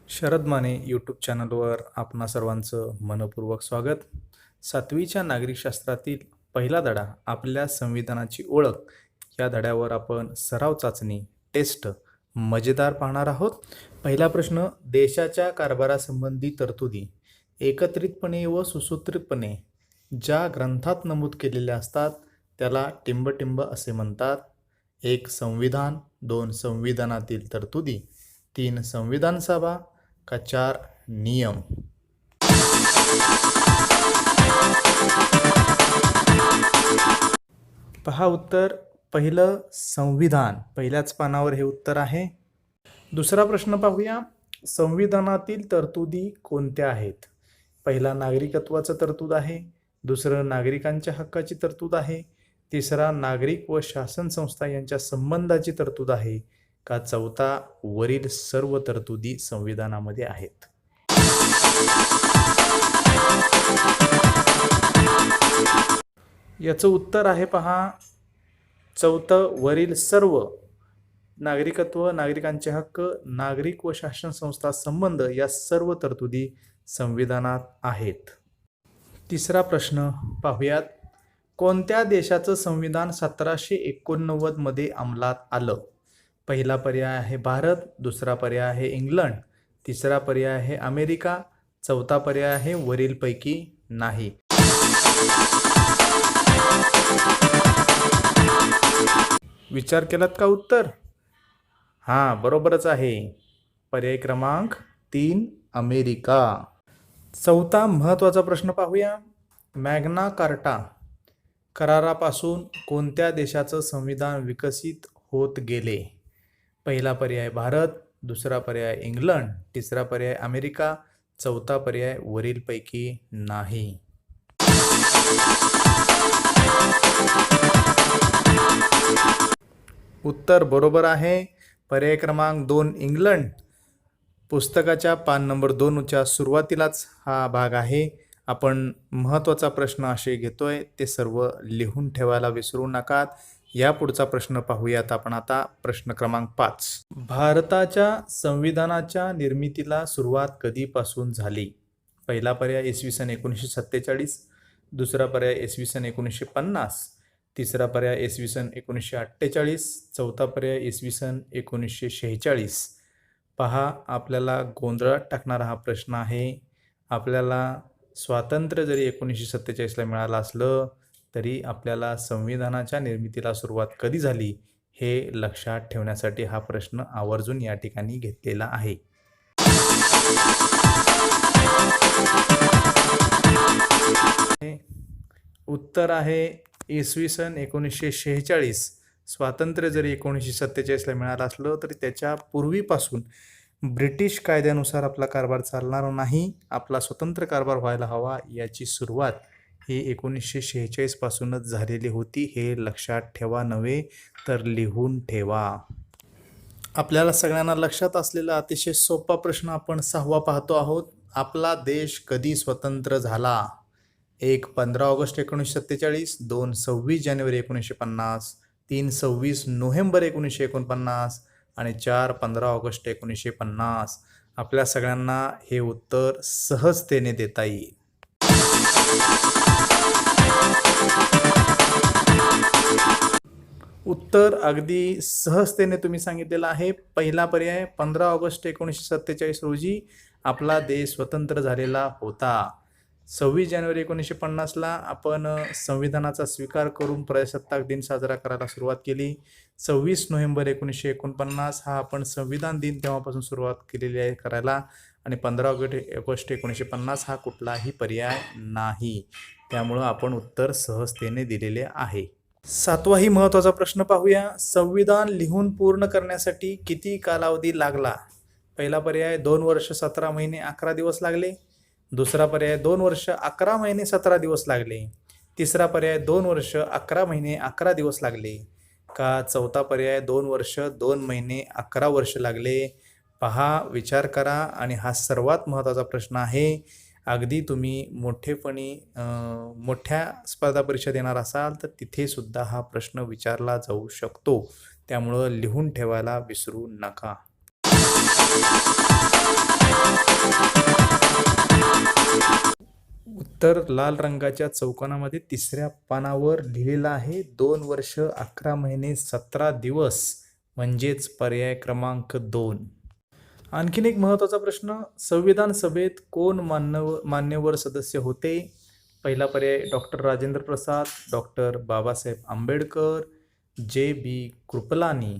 Sharad Mane YouTube चॅनलवर आपणा सर्वांचं मनपूर्वक स्वागत. 7वीच्या नागरिकशास्त्रातील पहिला धडा आपल्या संविधानाची ओळख या धड्यावर आपण सराव चाचणी टेस्ट मजेदार पाहणार आहोत. पहिला प्रश्न, देशाच्या कारभारासंबंधी तरतुदी एकत्रितपणे व सुसूत्रितपणे ज्या ग्रंथात नमूद केलेल्या असतात त्याला टिंबटिंब असे म्हणतात. 1. संविधान, 2. संविधानातील तरतुदी, 3. संविधान सभा का 4 नियम. पहा उत्तर. पहिलं संविधान, पहिल्याच पानावर हे उत्तर आहे. दुसरा प्रश्न पाहूया. संविधानातील तरतुदी कोणत्या आहेत? पहिला नागरिकत्वाचं तरतूद आहे, दुसरं नागरिकांच्या हक्काची तरतूद आहे, तिसरा नागरिक व शासन संस्था यांच्या संबंधाची तरतूद आहे का चौथा वरील सर्व तरतुदी संविधानामध्ये आहेत? याचं उत्तर आहे पहा चौथं वरील सर्व. नागरिकत्व, नागरिकांचे हक्क, नागरिक व शासन संस्था संबंध या सर्व तरतुदी संविधानात आहेत. तिसरा प्रश्न पाहूयात. कोणत्या देशाचं संविधान 1789 मध्ये अंमलात आलं? पहिला पर्याय आहे भारत, दुसरा पर्याय आहे इंग्लंड, तिसरा पर्याय आहे अमेरिका, चौथा पर्याय आहे वरीलपैकी नाही. विचार केलात का उत्तर? हां, बरोबरच आहे. पर्याय क्रमांक 3 अमेरिका. चौथा महत्त्वाचा प्रश्न पाहूया. मॅग्ना कार्टा करारापासून कोणत्या देशाचं संविधान विकसित होत गेले? पहिला पर्याय भारत, दुसरा पर्याय इंग्लंड, तिसरा पर्याय अमेरिका, चौथा पर्याय वरीलपैकी नाही. उत्तर बरोबर आहे. पर्याय क्रमांक 2 इंग्लंड. पुस्तकाच्या पान नंबर 2च्या सुरुवातीलाच हा भाग आहे. आपण महत्त्वाचा प्रश्न असे घेतोय ते सर्व लिहून ठेवायला विसरू नका. या पुढचा प्रश्न पाहूयात आपण आता. प्रश्न क्रमांक 5. भारताच्या संविधानाच्या निर्मितीला सुरुवात कधीपासून झाली? पहिला पर्याय इसवी सन 1947, दुसरा पर्याय इसवी सन 1950, तिसरा पर्याय इसवी सन 1948, चौथा पर्याय इसवी सन 1946. पहा, आपल्याला गोंधळात टाकणारा हा प्रश्न आहे. आपल्याला स्वातंत्र्य जरी 1947ला मिळालं असलं तरी आपल्याला संविधानाच्या निर्मितीला सुरुवात कधी झाली हे लक्षात ठेवण्यासाठी हा प्रश्न आवर्जून या ठिकाणी घेतलेला आहे. उत्तर आहे इसवी सन 1946. स्वातंत्र्य जरी 1947ला मिळालं असलं तरी त्याच्या पूर्वीपासून ब्रिटिश कायद्यानुसार आपला कारभार चालणार नाही, आपला स्वतंत्र कारभार व्हायला हवा याची सुरुवात ही 1946 पासूनच झालेली होती. हे लक्षात ठेवा, नव्हे तर लिहून ठेवा. आपल्याला सगळ्यांना लक्षात असलेला अतिशय सोपा प्रश्न आपण 6वा पाहतो आहोत. आपला देश कधी स्वतंत्र झाला? 1. 15 ऑगस्ट 1947, 2. 26 जानेवारी 1950, 3. 26 नोव्हेंबर 1949 आणि 4. 15 ऑगस्ट 1950. आपल्या सगळ्यांना हे उत्तर सहजतेने देता येईल. उत्तर अगदी सहजतेने तुम्ही सांगितलेलं आहे. पहिला पर्याय 15 ऑगस्ट 1947 रोजी आपला देश स्वतंत्र झालेला होता. 26 जानेवारी 1950ला आपण संविधानाचा स्वीकार करून प्रजासत्ताक दिन साजरा करायला सुरुवात केली. 26 नोव्हेंबर 1949 हा आपण संविधान दिन तेव्हापासून सुरुवात केलेली आहे करायला. आणि 15 ऑगस्ट 1950 हा कुठलाही पर्याय नाही. त्यामुळं आपण उत्तर सहजतेने दिलेले आहे. 7वाही महत्त्वाचा प्रश्न पाहूया. संविधान लिहून पूर्ण करण्यासाठी किती कालावधी लागला? पहिला पर्याय 2 वर्ष 17 महिने 11 दिवस लागले, दुसरा पर्याय 2 वर्ष 11 महिने 17 दिवस लागले, तिसरा पर्याय 2 वर्ष 11 महिने 11 दिवस लागले का चौथा पर्याय 2 वर्ष 2 महिने 11 वर्ष लागले? पहा, विचार करा. आणि हा सर्वात महत्त्वाचा प्रश्न आहे. अगदी तुम्ही मोठ्या स्पर्धा परीक्षा देणार असाल तर तिथे सुद्धा हा प्रश्न विचारला जाऊ शकतो. त्यामुळं लिहून ठेवायला विसरू नका. तर लाल रंगाच्या चौकोनामध्ये तिसऱ्या पानावर लिहिलेलं आहे 2 वर्ष 11 महिने 17 दिवस, म्हणजेच पर्याय क्रमांक 2. आणखीन एक महत्त्वाचा प्रश्न, संविधान सभेत कोण मान्यवर सदस्य होते? पहिला पर्याय doctor Rajendra Prasad, doctor Babasaheb Ambedkar, J B. Kripalani.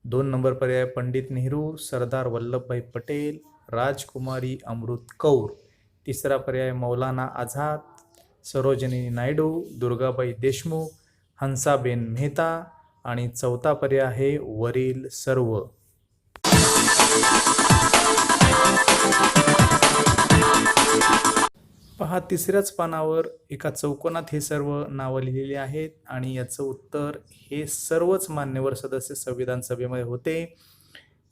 2 number पर्याय पंडित नेहरू, सरदार वल्लभभाई पटेल, राजकुमारी अमृत कौर. तिसरा पर्याय मौलाना आझाद, सरोजिनी नायडू, दुर्गाबाई देशमुख, हंसाबेन मेहता. आणि चौथा पर्याय आहे वरील सर्व. पहा, तिसऱ्याच पानावर एका चौकोनात हे सर्व नावं लिहिलेली आहेत आणि याचं उत्तर हे सर्वच मान्यवर सदस्य संविधान सभेमध्ये होते,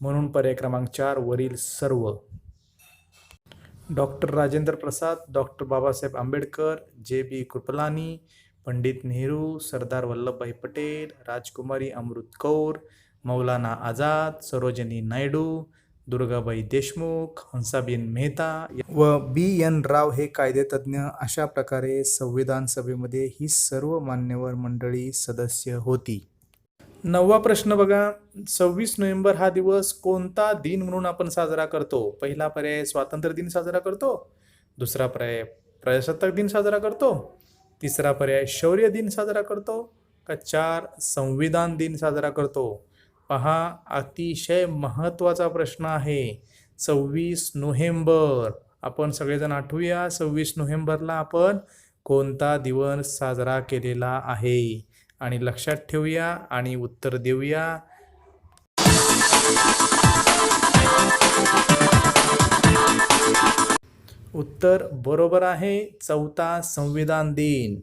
म्हणून पर्याय क्रमांक 4 वरील सर्व. Doctor Rajendra Prasad, doctor Babasaheb Ambedkar, J B. Kripalani, Pandit Nehru, Sardar Vallabhbhai Patel, राजकुमारी अमृत कौर, मौलाना आझाद, सरोजिनी नायडू, दुर्गाबाई देशमुख, हंसाबेन मेहता व बी.एन. राव हे कायदेतज्ञ. अशा प्रकारे संविधान सभेमध्ये ही सर्व मान्यवर मंडळी सदस्य होती. 9वा प्रश्न बघा, 26 नोव्हेंबर हा दिवस कोणता दिन म्हणून आपण साजरा करतो? पहिला पर्याय स्वातंत्र्य दिन साजरा करतो, दुसरा पर्याय प्रजासत्ताक दिन साजरा करतो, तिसरा पर्याय शौर्य दिन साजरा करतो का 4 संविधान दिन साजरा करतो? पहा, अतिशय महत्त्वाचा प्रश्न आहे. 26 नोव्हेंबर, आपण सगळेजण आठवूया 26 नोव्हेंबरला आपण कोणता दिवस साजरा केलेला आहे आणि लक्षात ठेवूया आणि उत्तर देऊया. उत्तर बरोबर आहे, 4था संविधान दिन.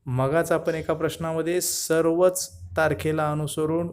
मगाच आपण एका प्रश्नामध्ये सर्वच तारखेला अनुसरून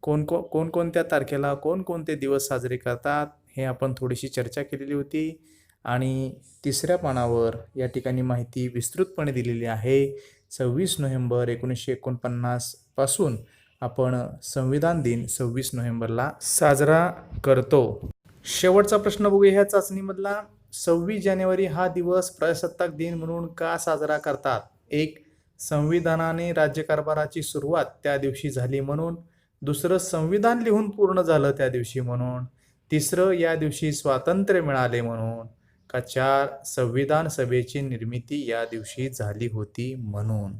कोणकोणत्या तारखेला कोणकोणते दिवस साजरे करतात हे आपण थोडीशी चर्चा केलेली होती आणि तिसऱ्या पानावर या ठिकाणी माहिती विस्तृतपणे दिलेली आहे. 26 नोव्हेंबर 1949 पासून आपण संविधान दिन 26 नोव्हेंबरला साजरा करतो. शेवटचा प्रश्न बघूया ह्या चाचणीमधला. 26 जानेवारी हा दिवस प्रजासत्ताक दिन म्हणून का साजरा करतात? 1. संविधानाने राज्यकारभाराची सुरुवात त्या दिवशी झाली म्हणून, दुसरं संविधान लिहून पूर्ण झालं त्या दिवशी म्हणून, तिसरं या दिवशी स्वातंत्र्य मिळाले म्हणून, का 4 संविधान सभेची निर्मिती या दिवशी झाली होती म्हणून.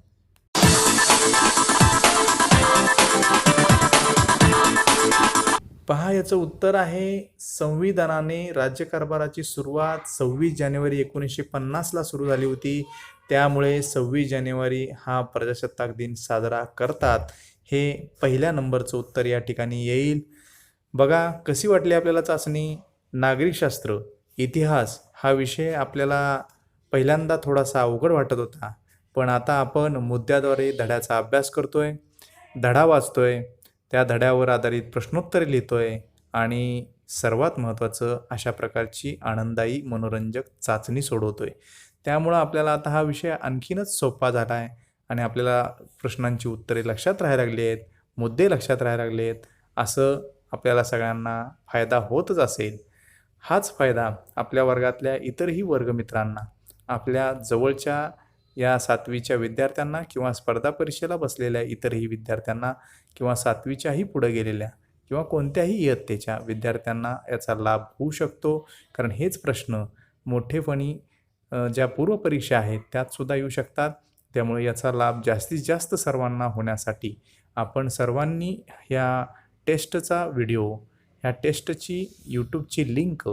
पहा, याचं उत्तर आहे संविधानाने राज्यकारभाराची सुरुवात 26 जानेवारी 1950ला सुरू झाली होती, त्यामुळे 26 जानेवारी हा प्रजासत्ताक दिन साजरा करतात. हे पहिल्या नंबरचं उत्तर या ठिकाणी येईल. बघा, कशी वाटली आपल्याला चाचणी? नागरिकशास्त्र, इतिहास हा विषय आपल्याला पहिल्यांदा थोडासा अवघड वाटत होता, पण आता आपण मुद्द्याद्वारे धड्याचा अभ्यास करतोय, धडा वाचतोय, त्या धड्यावर आधारित प्रश्नोत्तरे लिहितोय आणि सर्वात महत्त्वाचं अशा प्रकारची आनंददायी मनोरंजक चाचणी सोडवतोय. त्यामुळं आपल्याला आता हा विषय आणखीनच सोपा झाला आहे आणि आपल्याला प्रश्नांची उत्तरे लक्षात राहायला लागली आहेत, मुद्दे लक्षात राहायला लागले आहेत. असं आपल्याला सगळ्यांना फायदा होतच असेल. हाच फायदा आपल्या वर्गातल्या इतरही वर्गमित्रांना, आपल्या जवळच्या या 7वीच्या विद्यार्थ्यांना किंवा स्पर्धा परीक्षेला बसलेल्या इतरही विद्यार्थ्यांना किंवा 7वीच्याही पुढे गेलेल्या किंवा कोणत्याही इयत्तेच्या विद्यार्थ्यांना याचा लाभ होऊ शकतो. कारण हेच प्रश्न मोठेपणी ज्या पूर्वपरीक्षा आहेत त्यातसुद्धा येऊ शकतात. त्यामुळे याचा लाभ जास्तीत जास्त सर्वांना होण्यासाठी आपण सर्वांनी ह्या टेस्टचा व्हिडिओ, ह्या टेस्टची यूट्यूबची लिंक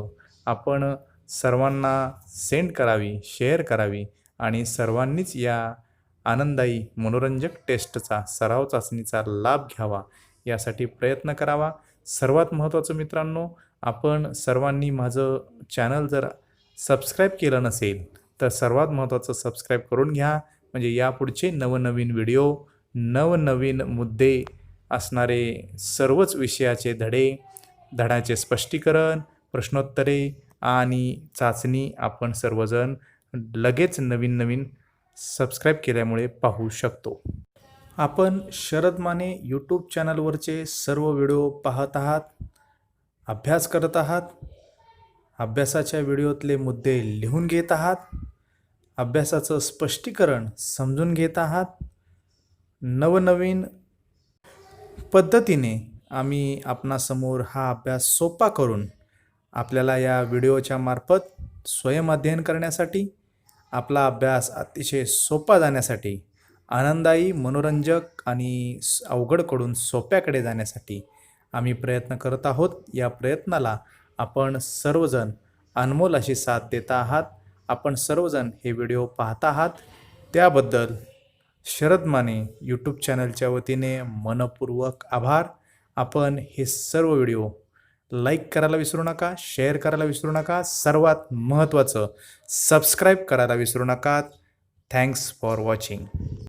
आपण सर्वांना सेंड करावी, शेअर करावी आणि सर्वांनीच या आनंददायी मनोरंजक टेस्टचा सराव चाचणीचा लाभ घ्यावा यासाठी प्रयत्न करावा. सर्वात महत्त्वाचं मित्रांनो, आपण सर्वांनी माझं चॅनल जर सबस्क्राईब केलं नसेल तर सर्वात महत्त्वाचं सबस्क्राईब करून घ्या, म्हणजे यापुढचे नवनवीन व्हिडिओ, नवनवीन मुद्दे असणारे सर्वच विषयाचे धडे, धड्याचे स्पष्टीकरण, प्रश्नोत्तरे आणि चाचणी आपण सर्वजण लगेच नवीन सबस्क्राईब केल्यामुळे पाहू शकतो. आपण शरद माने यूट्यूब चॅनलवरचे सर्व व्हिडिओ पाहत आहात, अभ्यास करत आहात, अभ्यासाच्या व्हिडिओतले मुद्दे लिहून घेत आहात अभ्यासाचं स्पष्टीकरण समजून घेत आहात. नवनवीन पद्धतीने आम्ही आपणासमोर हा अभ्यास सोपा करून आपल्याला या व्हिडिओच्या मार्फत स्वयंअध्ययन करण्यासाठी, आपला अभ्यास अतिशय सोपा जाण्यासाठी, आनंदायी, मनोरंजक आणि अवघडकडून सोप्याकडे जाण्यासाठी आम्ही प्रयत्न करत आहोत. या प्रयत्नाला आपण सर्वजण अनमोल अशी साथ देता आहात. आपण सर्वजण हे व्हिडिओ पाहता आहात, त्याबद्दल शरद माने यूट्यूब चॅनलच्या वतीने मनपूर्वक आभार. आपण हे सर्व व्हिडिओ लाईक करायला विसरू नका, शेअर करायला विसरू नका, सर्वात महत्त्वाचं सबस्क्राईब करायला विसरू नका. Thanks for watching.